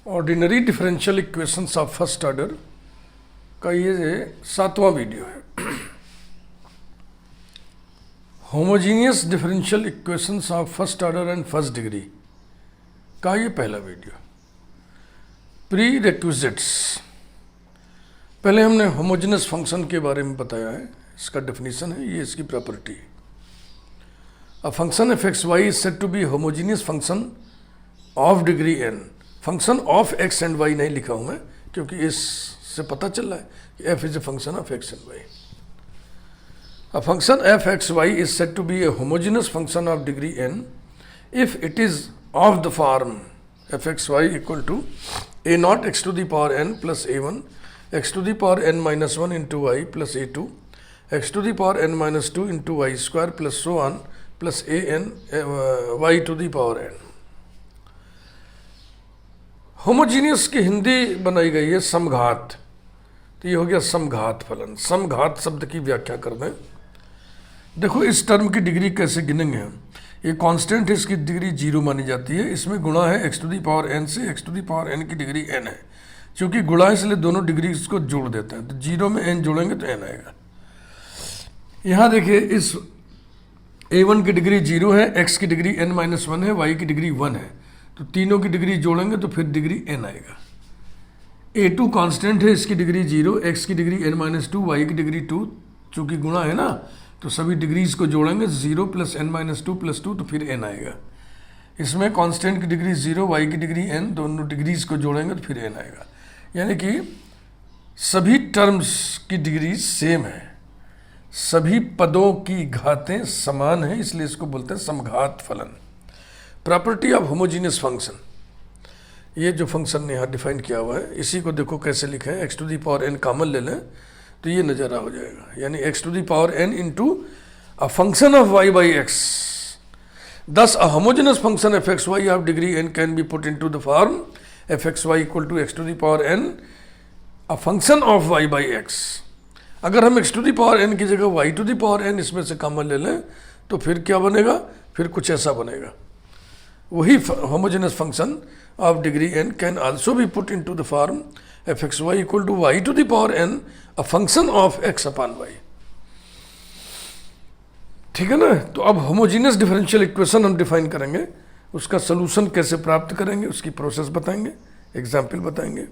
Ordinary differential equations of first order का ये 7वां video है। Homogeneous differential equations of first order and first degree का ये पहला वीडियो। प्री रिक्विजिट्स, पहले हमने होमोजीनियस फंक्शन के बारे में बताया है, इसका डेफिनेशन है, ये इसकी प्रॉपर्टी है। A function F x y is said to be homogeneous function of degree n. Function of x and y नहीं लिखा हूं मैं, क्योंकि इससे पता चल रहा है कि f is a function of x and y. A function f x y is said to be a homogeneous function of degree n if it is of the form f x y equal to a naught x to the power n plus a1 x to the power n minus 1 into y plus a2 x to the power n minus 2 into y square plus so on plus a n y to the power n। Homogeneous की हिंदी बनाई गई है समघात, तो ये हो गया समघात फलन। समघात शब्द की व्याख्या कर दें। देखो इस टर्म की डिग्री कैसे गिनेंगे हम। ये कांस्टेंट है, इसकी डिग्री 0 मानी जाती है। इसमें गुणा है x to the power n से, x to the power n की डिग्री n है। क्योंकि गुणा है इसलिए दोनों डिग्री को जोड़ देते हैं, तो 0 में n जोड़ेंगे तो n आएगा। यहाँ देखिए इस a1 की डिग्री 0 है, x की डिग्री n माइनस 1 है, y की डिग्री 1 है, तो तीनों की डिग्री जोड़ेंगे तो फिर डिग्री n आएगा। a2 कांस्टेंट है, इसकी डिग्री 0, x की डिग्री n माइनस 2, y की डिग्री 2, चूँकि गुणा है ना तो सभी डिग्रीज को जोड़ेंगे, 0 प्लस n माइनस 2 प्लस 2 तो फिर n आएगा। इसमें कांस्टेंट की डिग्री 0, y की डिग्री n, दोनों डिग्रीज को जोड़ेंगे तो फिर n आएगा। यानी कि सभी टर्म्स की डिग्री सेम है, सभी पदों की घातें समान हैं, इसलिए इसको बोलते हैं समघात फलन। प्रॉपर्टी ऑफ होमोजीनियस फंक्शन, ये जो फंक्शन यहाँ डिफाइन किया हुआ है, इसी को देखो कैसे लिखे हैं। x to the power n common ले लें तो ये नज़र हो जाएगा, यानी x to the power n into a function of y by x। Thus a homogeneous function F x Y of degree n can be put into the form F x Y equal to x to the power n a function of y by x। अगर हम x to the power n की जगह y to the power n इसमें से common ले लें तो फिर क्या बनेगा, फिर कुछ ऐसा बनेगा। वही homogeneous function of degree n can also be put into the form F x Y equal to y to the power n a function of x upon y। ठीक है ना। तो अब होमोजीनियस डिफरेंशियल इक्वेशन हम define करेंगे, उसका solution कैसे प्राप्त करेंगे उसकी प्रोसेस बताएंगे, एग्जाम्पल बताएंगे।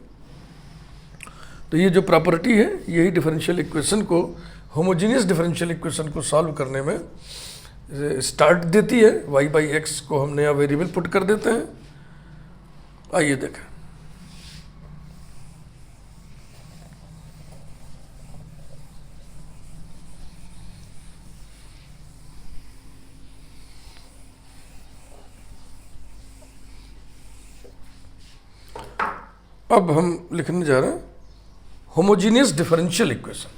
तो ये जो प्रॉपर्टी है यही डिफरेंशियल इक्वेशन को, होमोजीनियस डिफरेंशियल इक्वेशन को सॉल्व करने में स्टार्ट देती है। y बाई एक्स को हम नया वेरिएबल पुट कर देते हैं। आइए देखें। अब हम लिखने जा रहे हैं homogeneous differential equation.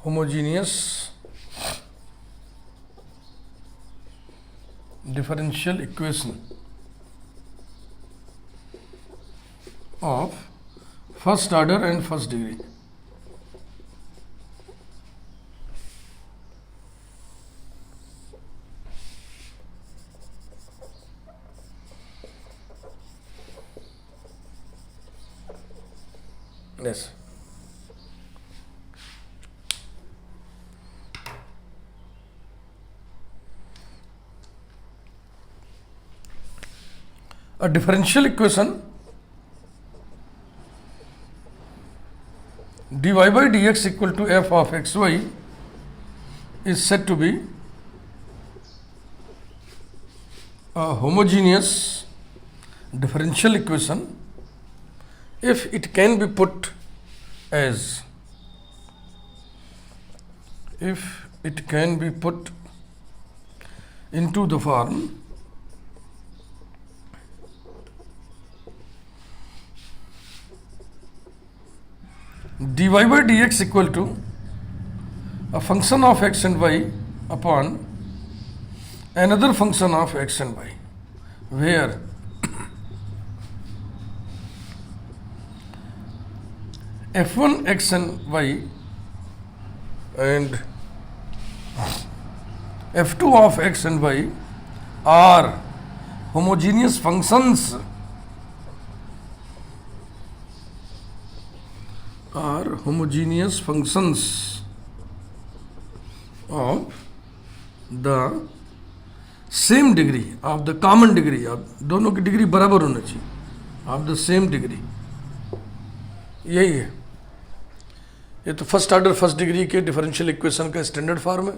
Homogeneous differential equation of first order and first degree. Yes. A differential equation dy by dx equal to f of xy is said to be a homogeneous differential equation if it can be put as, if it can be put into the form dy by dx equal to a function of x and y upon another function of x and y, where f1 x and y and f2 of x and y are homogeneous functions of the same degree of the common degree, of दोनों की degree बराबर होना चाहिए, of the same degree. यही है, ये तो first order first degree के डिफरेंशियल इक्वेशन का स्टैंडर्ड फॉर्म है।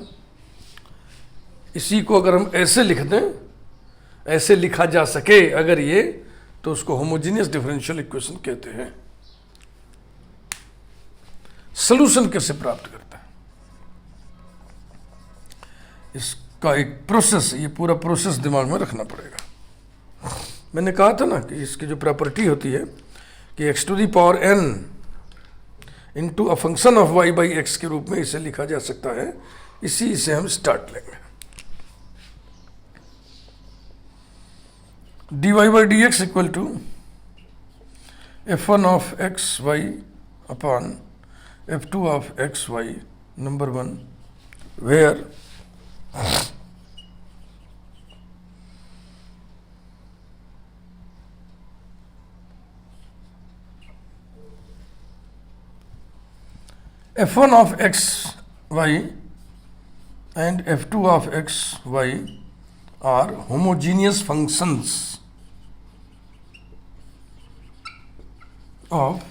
इसी को अगर हम ऐसे लिख दें, ऐसे लिखा जा सके अगर ये, तो उसको होमोजीनियस डिफरेंशियल इक्वेशन कहते हैं। सॉल्यूशन कैसे प्राप्त करता है, इसका एक प्रोसेस, ये पूरा प्रोसेस दिमाग में रखना पड़ेगा। मैंने कहा था ना कि इसकी जो प्रॉपर्टी होती है कि x to the power n into a function of y by x के रूप में इसे लिखा जा सकता है। इसी से हम स्टार्ट लेंगे। dy by D x equal to f1 of x y upon f2 of x y number 1, where f1 of x y and f2 of x y are homogeneous functions of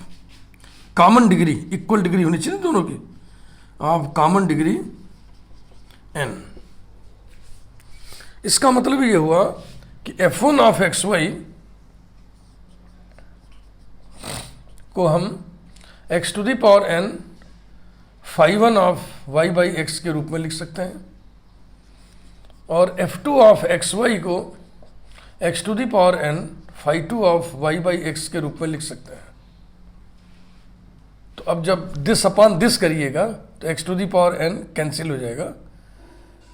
common degree, equal degree होनी चाहिए दोनों की, of common degree n। इसका मतलब ये हुआ कि f1 of x y को हम x to the power n phi1 of y by x के रूप में लिख सकते हैं, और f2 ऑफ एक्स वाई को x to the power n phi2 of y by x के रूप में लिख सकते हैं। तो अब जब दिस अपॉन दिस करिएगा तो x to the power n cancel हो जाएगा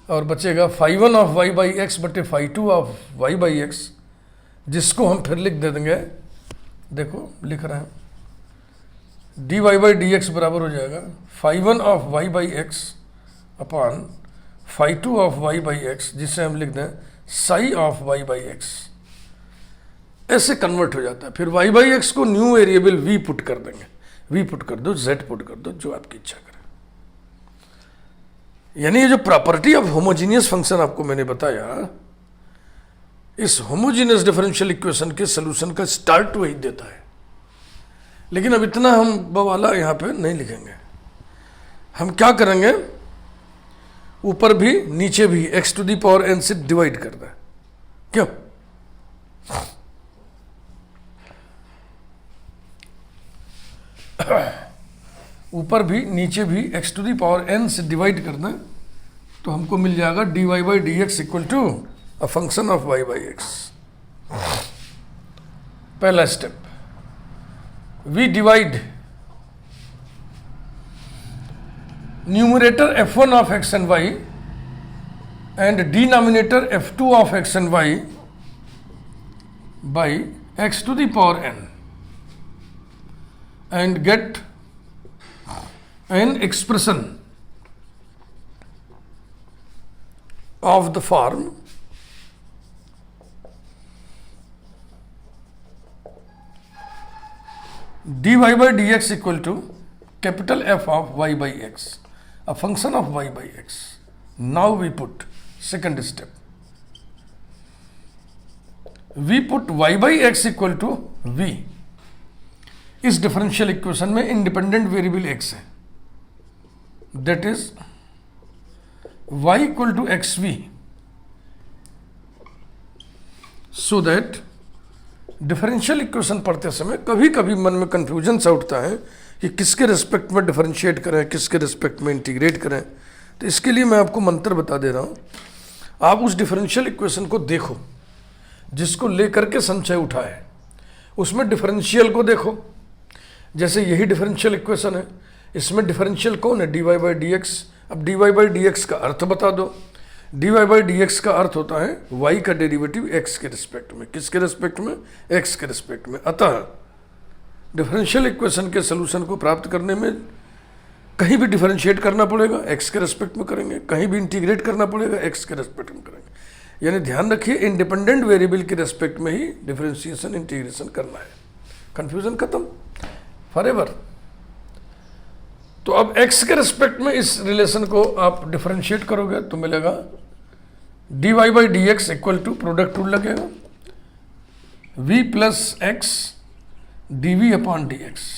और बचेगा phi1 of y by x बटे phi2 of y by x, जिसको हम फिर लिख दे देंगे, देखो लिख रहे हैं, dy बाई डी एक्स बराबर हो जाएगा phi1 of y by x upon phi2 of y by x, जिसे हम लिख दें psi of y by x. ऐसे कन्वर्ट हो जाता है। फिर y बाई एक्स को न्यू वेरिएबल v पुट कर देंगे, v पुट कर दो, z पुट कर दो, जो आपकी इच्छा करे। यानी ये जो प्रॉपर्टी ऑफ होमोजीनियस फंक्शन आपको मैंने बताया, इस होमोजीनियस डिफरेंशियल इक्वेशन के सोल्यूशन का स्टार्ट वही देता है। लेकिन अब इतना हम बवाला यहाँ पे नहीं लिखेंगे। हम क्या करेंगे, ऊपर भी नीचे भी x to the power n से डिवाइड कर दें। क्यों? ऊपर भी नीचे भी x to the power n से डिवाइड कर दें तो हमको मिल जाएगा dy by D x equal to a function of y by x. पहला step, we divide numerator f1 of x and y and denominator f2 of x and y by x to the power n and get an expression of the form dy by dx equal to capital F of y by x, a function of y by x. Now we put second step. We put y by x equal to v. इस differential equation में independent variable x है, that is y equal to x v, so that differential equation पढ़ते समय कभी कभी मन में confusion सा उठता है कि किसके रिस्पेक्ट में डिफरेंशिएट करें, किसके रिस्पेक्ट में इंटीग्रेट करें। तो इसके लिए मैं आपको मंत्र बता दे रहा हूँ। आप उस डिफरेंशियल इक्वेशन को देखो जिसको लेकर के संशय उठा है, उसमें डिफरेंशियल को देखो। जैसे यही डिफरेंशियल इक्वेशन है, इसमें डिफरेंशियल कौन है? D Y by D x. अब D Y by D X का अर्थ बता दो। D Y by D X का अर्थ होता है वाई का डेरिवेटिव एक्स के रिस्पेक्ट में। किसके रिस्पेक्ट में? एक्स के रिस्पेक्ट में। अतः डिफरेंशियल इक्वेशन के सोल्यूशन को प्राप्त करने में कहीं भी डिफरेंशिएट करना पड़ेगा, एक्स के रिस्पेक्ट में करेंगे, कहीं भी इंटीग्रेट करना पड़ेगा, एक्स के रिस्पेक्ट में करेंगे। यानी ध्यान रखिए इंडिपेंडेंट वेरिएबल के रेस्पेक्ट में ही डिफरेंशिएशन इंटीग्रेशन करना है, कंफ्यूजन खत्म फॉरएवर। तो अब x के रेस्पेक्ट में इस रिलेशन को आप डिफरेंशिएट करोगे तो मिलेगा dy by D x equal to product rule लगेगा v plus x D we upon D x.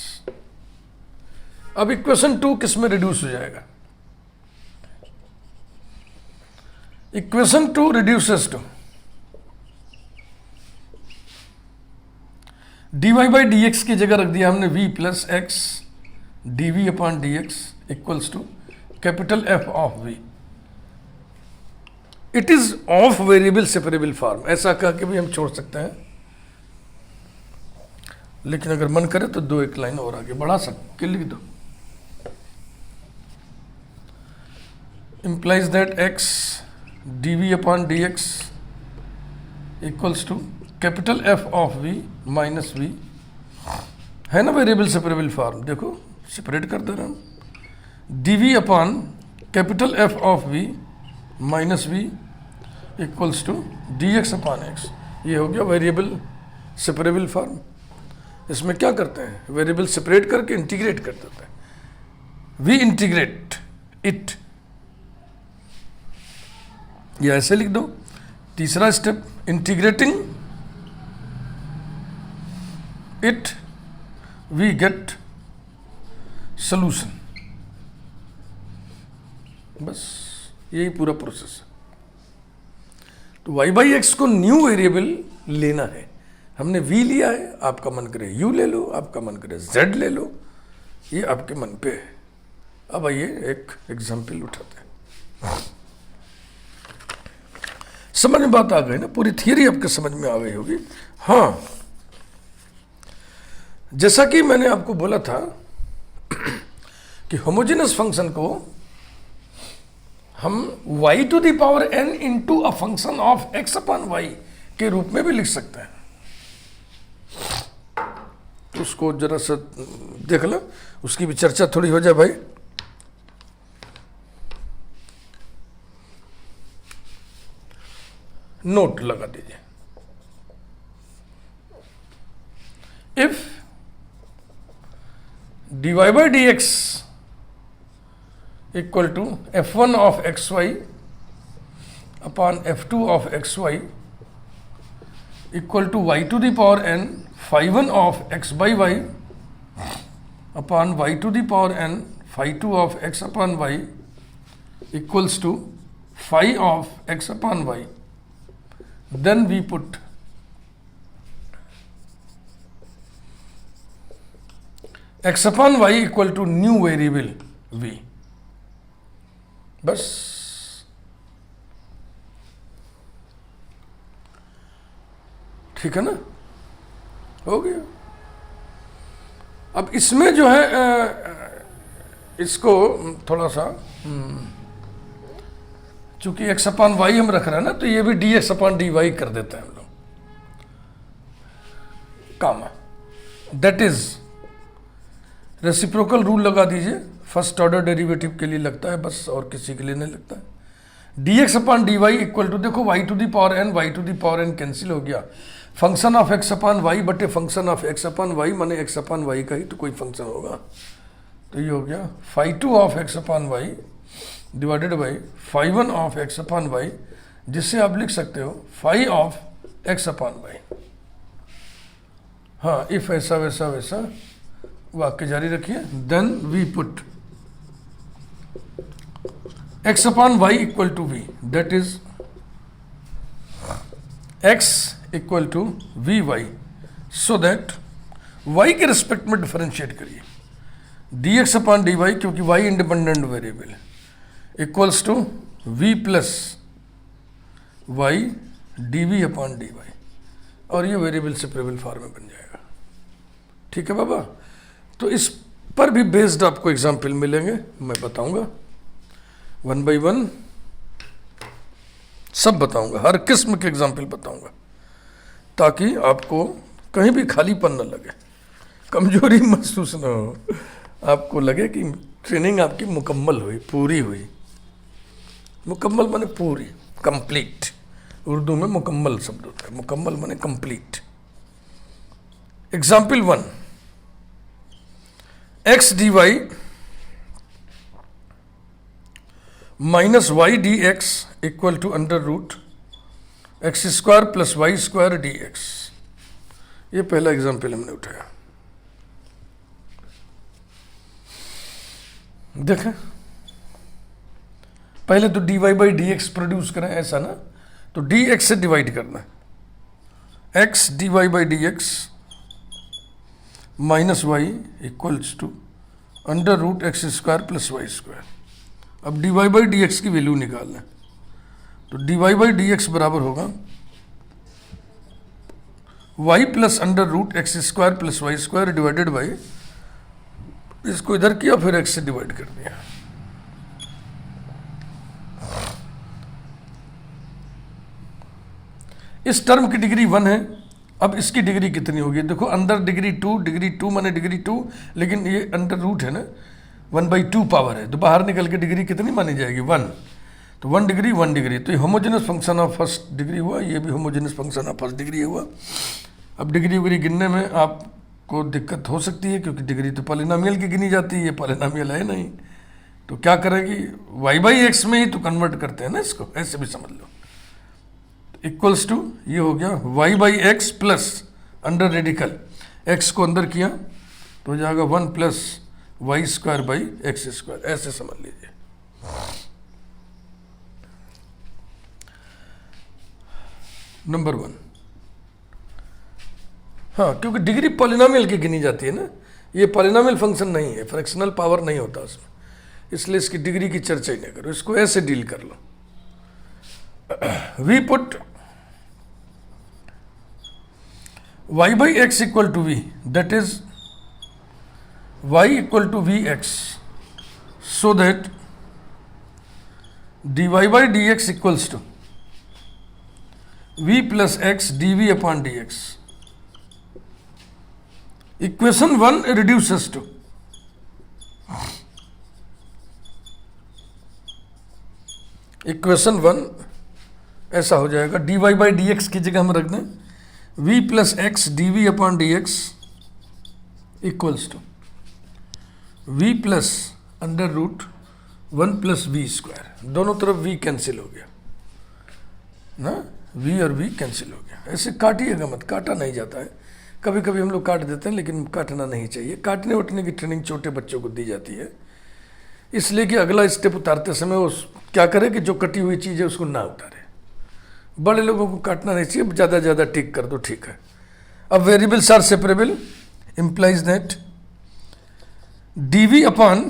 अब इक्वेशन 2 किस में रिड्यूस हो जाएगा? Equation 2 reduces to dy by D x की जगह रख दिया हमने v plus x D we upon D x equals to capital F of v। It is of variable separable form, ऐसा कह के भी हम छोड़ सकते हैं, लेकिन अगर मन करे तो 2 एक लाइन और आगे बढ़ा सकते, लिख दो implies that x dv upon dx equals to capital F of v minus v, है ना वेरिएबल सेपरेबल फॉर्म, देखो सेपरेट कर दे रहा हूं, dv upon capital F of v minus v equals to dx upon x। ये हो गया वेरिएबल सेपरेबल फॉर्म। इसमें क्या करते हैं, वेरिएबल सेपरेट करके इंटीग्रेट कर देते हैं, वी इंटीग्रेट इट, या ऐसे लिख दो। तीसरा step, integrating it we get solution. बस यही पूरा प्रोसेस है। तो y बाई एक्स को न्यू वेरिएबल लेना है, हमने v लिया है, आपका मन करे u ले लो, आपका मन करे z ले लो, ये आपके मन पे है। अब आइए एक एग्जाम्पल उठाते हैं। समझ में बात आ गई ना, पूरी थियरी आपके समझ में आ गई होगी। हाँ, जैसा कि मैंने आपको बोला था कि होमोजेनस फंक्शन को हम y to the power n into a function of x upon y के रूप में भी लिख सकते हैं। तो उसको जरा सा देख लो, उसकी भी चर्चा थोड़ी हो जाए भाई। नोट लगा दीजिए, if dy by D x equal to f1 of x y upon f2 of x Y equal to y to the power n phi 1 of x by y upon y to the power n phi 2 of x upon y equals to phi of x upon y, then we put x upon y equal to new variable v। बस ठीक है ना, हो गया। अब इसमें जो है इसको थोड़ा सा चूंकि x अपॉन वाई हम रख रहे हैं ना, तो ये भी dx अपॉन dy कर देते हैं हम लोग, कामा। दैट इज रेसिप्रोकल रूल लगा दीजिए, फर्स्ट ऑर्डर डेरिवेटिव के लिए लगता है बस, और किसी के लिए नहीं लगता है। dx upon dy equal to, देखो y to the power n, y to the power n cancel हो गया, function of x upon y बटे function of x upon y, माने x अपॉन y का ही तो कोई फंक्शन होगा, तो ये हो गया phi 2 of x upon y divided by phi 1 of x upon y, जिससे आप लिख सकते हो phi of x upon y। हाँ, इफ ऐसा वैसा वैसा वाक्य जारी रखिए। Then we put x upon y equal to v, that is x equal to v y, so that y के रिस्पेक्ट में डिफरेंशिएट करिए dx अपॉन dy, क्योंकि y इंडिपेंडेंट वेरिएबल है, equals to v plus y dv upon dy, और ये variable separable form में बन जाएगा। ठीक है बाबा, तो इस पर भी बेस्ड आपको एग्जाम्पल मिलेंगे, मैं बताऊंगा 1 बाई 1 सब बताऊंगा, हर किस्म के एग्जाम्पल बताऊंगा, ताकि आपको कहीं भी खालीपन न लगे, कमजोरी महसूस न हो, आपको लगे कि ट्रेनिंग आपकी मुकम्मल हुई, पूरी हुई। मुकम्मल माने पूरी, कंप्लीट, उर्दू में मुकम्मल शब्द होता है, मुकम्मल माने complete. Example 1, x D y minus y d x equal to under root x square plus Y square d x. ये पहला एग्जाम्पल हमने उठाया। देखें, पहले तो D Y by D x produce करें, ऐसा ना, तो डी एक्स से डिवाइड करना है। X D Y by D X minus Y equals to under root x square plus Y square. अब D Y by D x की value निकालना है, तो D Y by D X बराबर होगा Y plus under root x square plus Y square divided by, इसको इधर किया फिर एक्स से डिवाइड कर दिया। इस टर्म की डिग्री 1 है। अब इसकी डिग्री कितनी होगी? देखो, अंदर डिग्री 2, डिग्री 2 माने डिग्री 2, लेकिन ये अंडर रूट है ना, 1/2 पावर है, तो बाहर निकल के डिग्री कितनी मानी जाएगी? 1। तो 1 डिग्री 1 डिग्री, तो ये homogeneous function of first degree हुआ, ये भी homogeneous function of first degree हुआ। अब डिग्री वगैरह गिनने में आपको दिक्कत हो सकती है, क्योंकि डिग्री तो पॉलिनोमियल की गिनी जाती है, ये पॉलिनोमियल है नहीं, तो क्या करेगी? y बाई एक्स में ही तो कन्वर्ट करते हैं ना इसको, ऐसे भी समझ लो। इक्वल्स टू ये हो गया y by x plus under radical x को अंदर किया तो हो जाएगा 1 plus Y square by x square, ऐसे समझ लीजिए। नंबर 1, हाँ, क्योंकि डिग्री पॉलिनोमियल की गिनी जाती है ना, ये पॉलिनोमियल फंक्शन नहीं है, फ्रैक्शनल पावर नहीं होता उसमें, इसलिए इसकी डिग्री की चर्चा ही नहीं करो, इसको ऐसे डील कर लो। We put y by x equal to v, that is y equal to vx, so that dy by dx equals to v plus x dv upon dx. Equation 1 reduces to equation 1 ऐसा हो जाएगा, dy by D x की जगह हम रख दें v plus x D we upon D x equals to v plus under root 1 plus we square. दोनों तरफ v कैंसिल हो गया ना, v और v कैंसिल हो गया। ऐसे काटिएगा मत, काटा नहीं जाता है, कभी कभी हम लोग काट देते हैं, लेकिन काटना नहीं चाहिए। काटने उठने की ट्रेनिंग छोटे बच्चों को दी जाती है, इसलिए कि अगला स्टेप उतारते समय वो क्या करे कि जो कटी हुई चीज़ है उसको ना उतारे। बड़े लोगों को काटना नहीं चाहिए, ज़्यादा ज़्यादा टिक कर दो, ठीक है। अब variables are separable implies that dv upon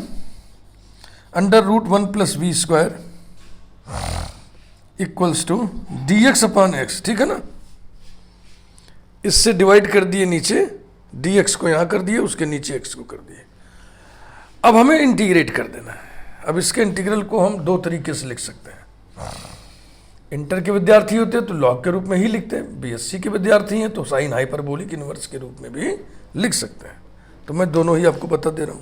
under root 1 plus we square equals to d x upon x, ठीक है ना। इससे डिवाइड कर दिए नीचे, डी एक्स को यहाँ कर दिए, उसके नीचे एक्स को कर दिए। अब हमें इंटीग्रेट कर देना है। अब इसके इंटीग्रल को हम दो तरीके से लिख सकते हैं। इंटर के विद्यार्थी होते हैं तो लॉग के रूप में ही लिखते हैं, बीएससी के विद्यार्थी हैं तो साइन हाइपरबोलिक इनवर्स के रूप में भी लिख सकते हैं। तो मैं दोनों ही आपको बता दे रहा हूं।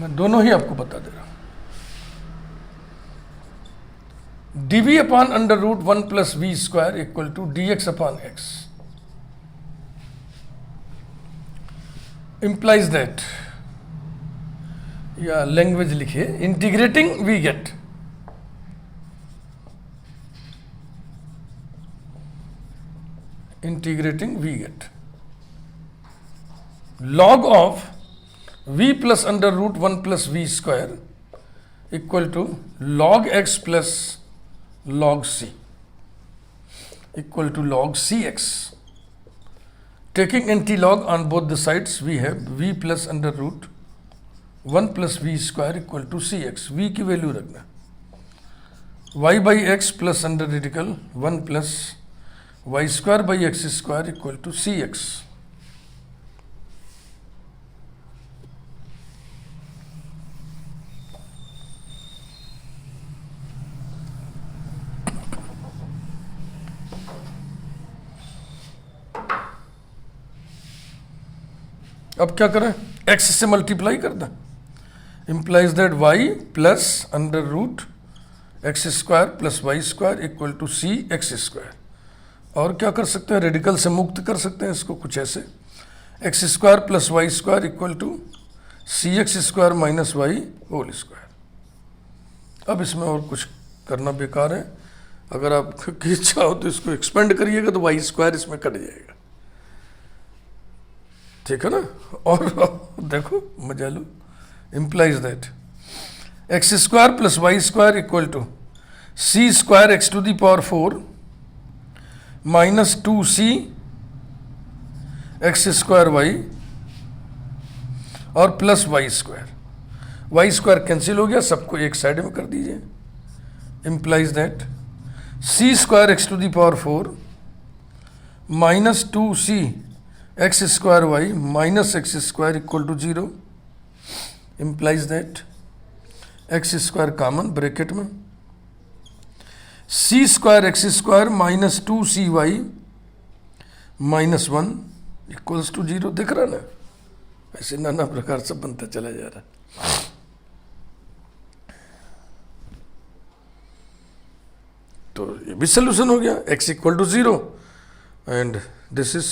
मैं दोनों ही आपको बता दे रहा हूं। dv upon under root 1 plus we square equal to dx upon x implies that, या लैंग्वेज लिखिए, integrating we get log of v plus under root 1 plus we square equal to log x plus log c equal to log cx. Taking anti-log on both the sides, we have v plus under root 1 plus v square equal to cx. v की value रखना, y by x plus under radical 1 plus y square by x square equal to cx. अब क्या करें, x से multiply कर दें, implies that y plus under root x square plus Y square equal to c x square. और क्या कर सकते हैं, रेडिकल से मुक्त कर सकते हैं इसको कुछ ऐसे, x square plus Y square equal to c x square minus y whole square. अब इसमें और कुछ करना बेकार है, अगर आपकी इच्छा हो तो इसको एक्सपेंड करिएगा तो वाई स्क्वायर इसमें कट जाएगा, ठीक है ना। और देखो मजा लो, implies that x square plus y square equal to c square x to the power 4 minus 2c x square y और प्लस वाई स्क्वायर कैंसिल हो गया, सबको एक साइड में कर दीजिए। implies that c square x to the power 4 minus 2c x square y minus x square equal to 0 implies that x square common bracket में c square x square minus 2cy minus 1 equals to 0। दिख रहा ना, ऐसे नाना प्रकार से बनता चला जा रहा है। तो ये भी सोल्यूशन हो गया, x equal to 0 and this is,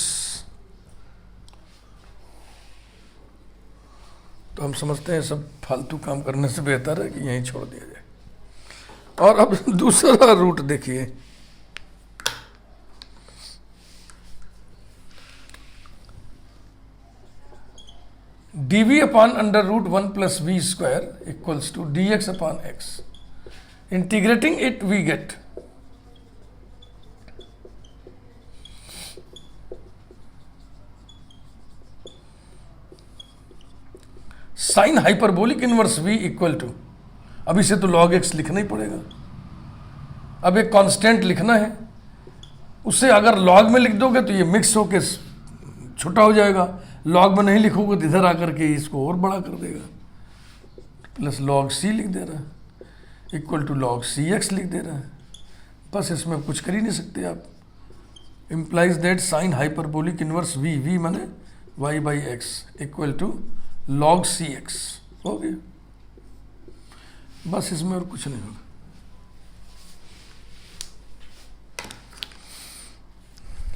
तो हम समझते हैं सब फालतू काम करने से बेहतर है कि यहीं छोड़ दिया जाए। और अब दूसरा रूट देखिए, dv upon under root 1 plus we square equals to dx upon x. Integrating it we get sine hyperbolic inverse v equal to, अब इसे तो log x लिखना ही पड़ेगा। अब एक कांस्टेंट लिखना है, उसे अगर log में लिख दोगे तो ये मिक्स होके छोटा हो जाएगा, log में नहीं लिखोगे तो इधर आकर के इसको और बड़ा कर देगा। प्लस log c लिख दे रहा है इक्वल टू log cx लिख दे रहा है, बस इसमें कुछ कर ही नहीं सकते आप। Implies that sine hyperbolic inverse v माने y by x equal to log cx हो गया, बस इसमें और कुछ नहीं होगा।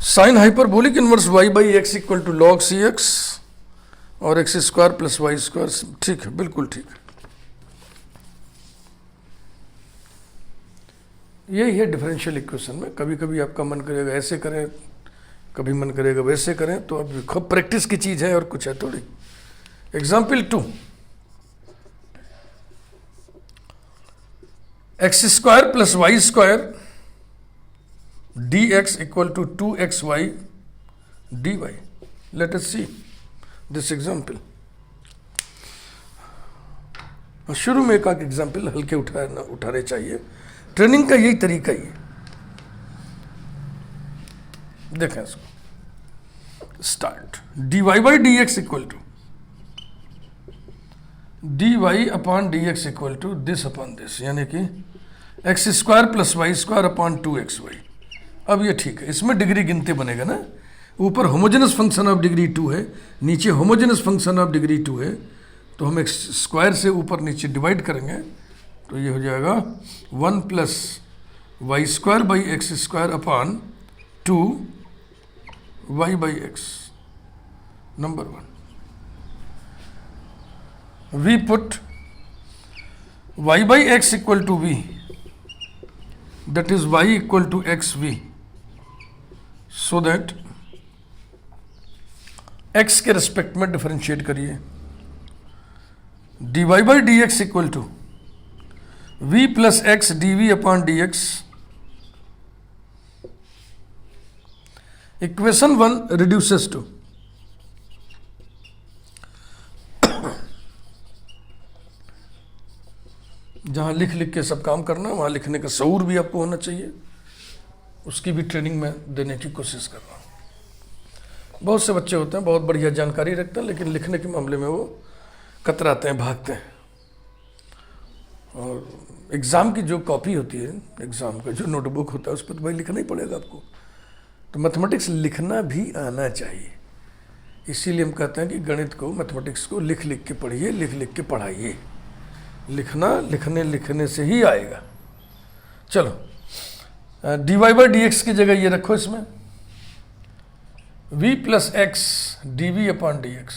Sine hyperbolic inverse y by x equal to log cx और x square plus Y square, ठीक है, बिल्कुल ठीक है। यही है डिफरेंशियल इक्वेशन में, कभी कभी आपका मन करेगा ऐसे करें, कभी मन करेगा वैसे करें, तो अब खूब प्रैक्टिस की चीज़ है और कुछ है थोड़ी। Example 2, x square plus Y square d x equal to 2xy dy। Let us see this example. शुरू में एक एग्जाम्पल हल्के उठाने चाहिए, ट्रेनिंग का यही तरीका ही है। देखें इसको, start. dy by D x equal to dy upon D x equal to this upon this, यानी कि x square plus Y square upon 2xy। अब ये ठीक है, इसमें डिग्री गिनते बनेगा ना, ऊपर होमोजेनस फंक्शन ऑफ डिग्री 2 है, नीचे होमोजेनस फंक्शन ऑफ डिग्री 2 है, तो हम एक्स स्क्वायर से ऊपर नीचे डिवाइड करेंगे तो ये हो जाएगा 1 plus Y square by x square upon 2 y by x. Number 1, we put y by x equal to v, that is y equal to xv, so that x के respect में डिफरेंशिएट करिए। dy by dx equal to v plus x dv upon dx। Equation 1 reduces to, जहाँ लिख लिख के सब काम करना है वहाँ लिखने का शऊर भी आपको होना चाहिए, उसकी भी ट्रेनिंग में देने की कोशिश कर रहा हूँ। बहुत से बच्चे होते हैं बहुत बढ़िया जानकारी रखते हैं, लेकिन लिखने के मामले में वो कतराते हैं, भागते हैं। और एग्ज़ाम की जो कॉपी होती है, एग्ज़ाम का जो नोटबुक होता है, उस पर तो भाई लिखना ही पड़ेगा आपको। तो मैथमेटिक्स लिखना भी आना चाहिए, इसीलिए हम कहते हैं कि गणित को, मैथमेटिक्स को लिख लिख के पढ़िए, लिख लिख के पढ़ाइए। लिखना लिखने से ही आएगा। चलो, dy बाई डी एक्स की जगह ये रखो इसमें, v plus x D we upon D X,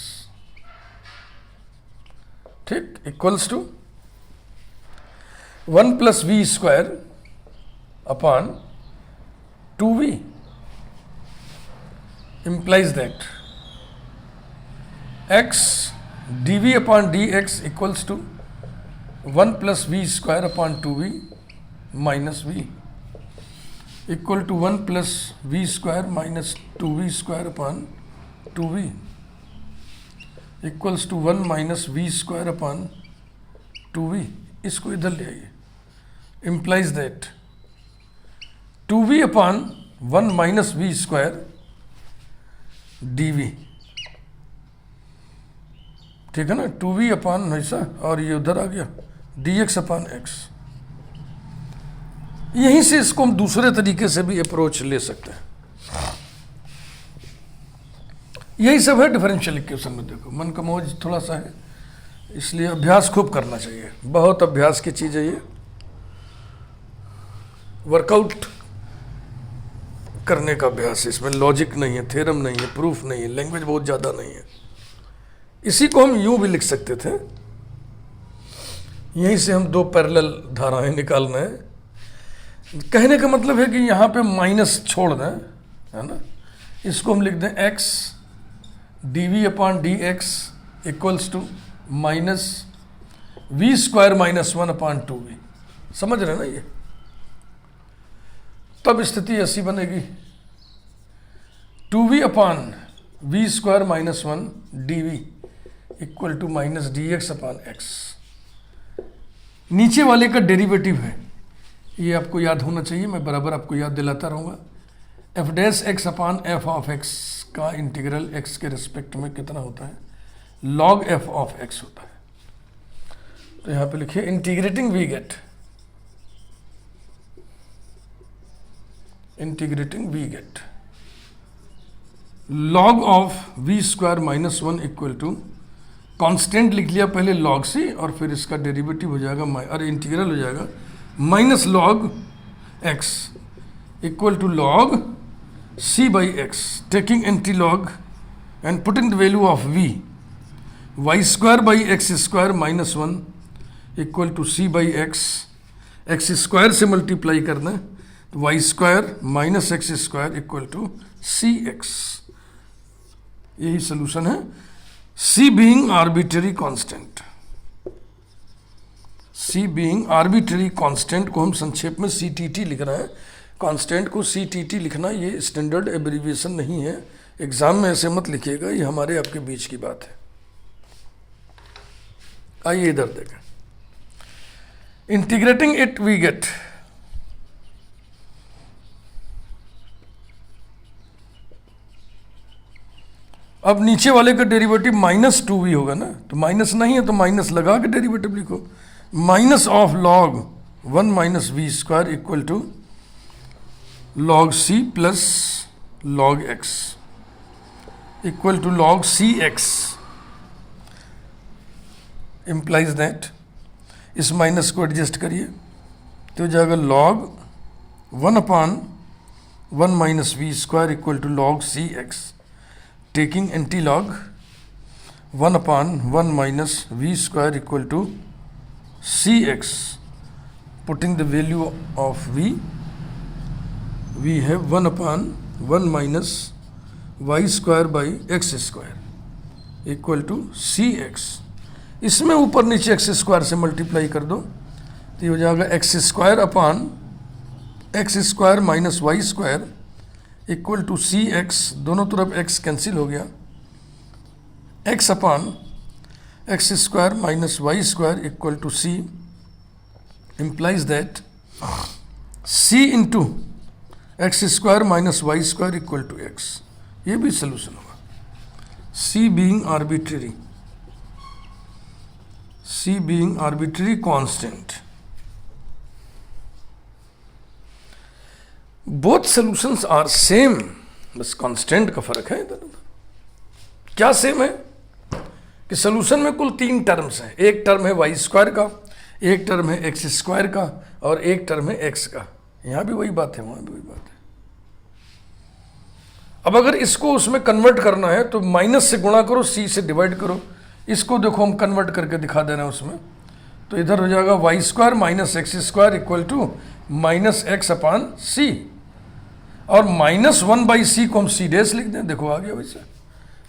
ठीक, equals to 1 plus we square upon 2v, implies that x dv upon dx equals to 1 plus v square upon 2v minus v equal to 1 plus v square minus 2v square upon 2v equals to 1 minus v square upon 2v। इसको इधर ले आइए, implies that 2v upon 1 minus v square dv, ठीक है ना, 2v upon ऐसा, और ये उधर आ गया dx अपॉन x। यहीं से इसको हम दूसरे तरीके से भी अप्रोच ले सकते हैं। यही सब है डिफरेंशियल इक्वेशन में। देखो, मन का मौज थोड़ा सा है, इसलिए अभ्यास खूब करना चाहिए। बहुत अभ्यास की चीज़ है ये, वर्कआउट करने का अभ्यास है। इसमें लॉजिक नहीं है, थ्योरम नहीं है, प्रूफ नहीं है, लैंग्वेज बहुत ज़्यादा नहीं है। इसी को हम यूं भी लिख सकते थे, यहीं से हम दो पैरेलल धाराएं निकाल रहे हैं। कहने का मतलब है कि यहाँ पे माइनस छोड़ दें, है ना, इसको हम लिख दें x d we upon D x equals to minus v square minus 1 upon 2v। समझ रहे हैं ना ये? तब स्थिति ऐसी बनेगी, 2v upon v square minus 1 d v equal to minus d x upon x. नीचे वाले का डेरिवेटिव है, ये आपको याद होना चाहिए, मैं बराबर आपको याद दिलाता रहूँगा। F dash x upon F of x का इंटीग्रल एक्स के रिस्पेक्ट में कितना होता है, लॉग एफ ऑफ एक्स होता है। तो यहाँ पे लिखिए integrating we get, integrating we get log of v square minus 1 equal to, constant लिख लिया पहले लॉग सी, और फिर इसका डेरिवेटिव हो जाएगा और इंटीग्रल हो जाएगा minus log x equal to log c by x, taking anti log and putting the value of v, y square by x square minus 1 equal to c by x, x square से multiply कर दें तो y square minus x square equal to c x. यही solution है। C being arbitrary constant, c being arbitrary constant को हम संक्षेप में CTT लिख रहे हैं। कांस्टेंट को CTT लिखना ये स्टैंडर्ड एब्रीविएशन नहीं है, एग्जाम में ऐसे मत लिखिएगा, ये हमारे आपके बीच की बात है। आइए इधर देखें, इंटीग्रेटिंग इट वी गेट, अब नीचे वाले का डेरिवेटिव माइनस 2v होगा ना, तो माइनस नहीं है तो माइनस लगा के डेरिवेटिव लिखो, minus of log 1 minus v square equal to log c plus log x equal to log c x, implies that, इस माइनस को एडजस्ट करिए तो जाएगा log 1 upon 1 minus v square equal to log c x, taking anti-log 1 upon 1 minus v square equal to cx, putting the value of v, we have 1 upon 1 minus y square by x square equal to cx। इसमें ऊपर नीचे x square से multiply कर दो तो ये हो जाएगा x square upon x square minus y square equal to c x, दोनों तरफ x कैंसिल हो गया, x upon x square minus y square equal to c, implies that c into x square minus y square equal to x. ये भी solution होगा। c being arbitrary, c being arbitrary constant, both solutions are same, बस constant का फर्क है इधर। क्या same है कि सोल्यूशन में कुल 3 टर्म्स हैं, एक टर्म है वाई स्क्वायर का, एक टर्म है एक्स स्क्वायर का और एक टर्म है एक्स का। यहां भी वही बात है, वहां भी वही बात है। अब अगर इसको उसमें कन्वर्ट करना है तो माइनस से गुणा करो, सी से डिवाइड करो। इसको देखो हम कन्वर्ट करके दिखा दे रहे हैं उसमें, तो इधर हो जाएगा Y square minus x square equal to minus X upon C, और -1/c को हम सी डैश लिख दें, देखो आ गया वैसे।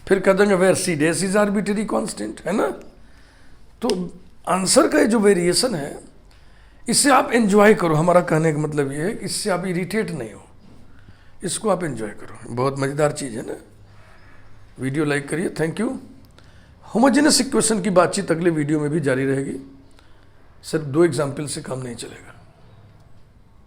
फिर कह देंगे where c dash is arbitrary constant, है ना। तो आंसर का जो वेरिएशन है इससे आप एंजॉय करो, हमारा कहने का मतलब ये है कि इससे आप इरिटेट नहीं हो, इसको आप एंजॉय करो, बहुत मज़ेदार चीज़ है ना। वीडियो लाइक करिए, थैंक यू। होमोजेनस इक्वेशन की बातचीत अगले वीडियो में भी जारी रहेगी, सिर्फ 2 एग्जाम्पल से काम नहीं चलेगा।